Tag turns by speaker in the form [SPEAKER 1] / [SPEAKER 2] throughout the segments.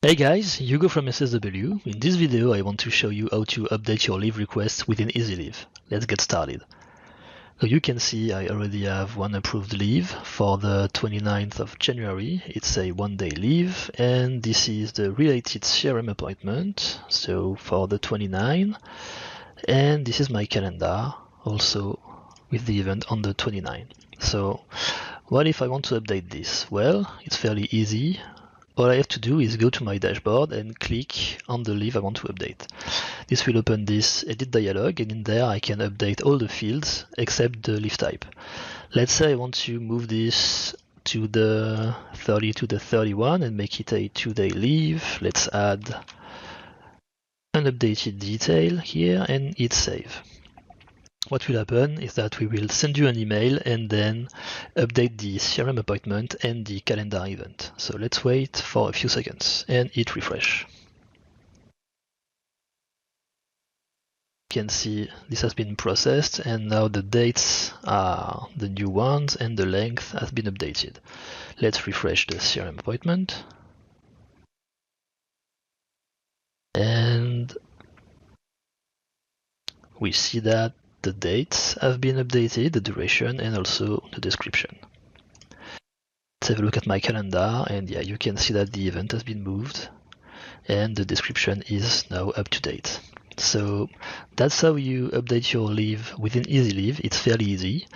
[SPEAKER 1] Hey guys, Hugo from SSW. In this video I want to show you how to update your leave request within EasyLeave. Let's get started. So you can see I already have one approved leave for the 29th of January. It's a one-day leave and this is the related CRM appointment, so for the 29th, and this is my calendar also with the event on the 29th. So what if I want to update this? Well, it's fairly easy. All I have to do is go to my dashboard and click on the leave I want to update. This will open this edit dialog, and in there I can update all the fields except the leave type. Let's say I want to move this to the 30 to the 31 and make it a 2-day leave. Let's add an updated detail here and hit save. What will happen is that we will send you an email and then update the CRM appointment and the calendar event. So let's wait for a few seconds and hit refresh. You can see this has been processed and now the dates are the new ones and the length has been updated. Let's refresh the CRM appointment. And we see that the dates have been updated, the duration, and also the description. Let's have a look at my calendar, and yeah, you can see that the event has been moved, and the description is now up to date. So that's how you update your leave within EasyLeave. It's fairly easy.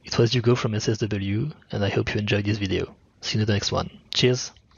[SPEAKER 1] It was Hugo from SSW, and I hope you enjoyed this video. See you in the next one. Cheers!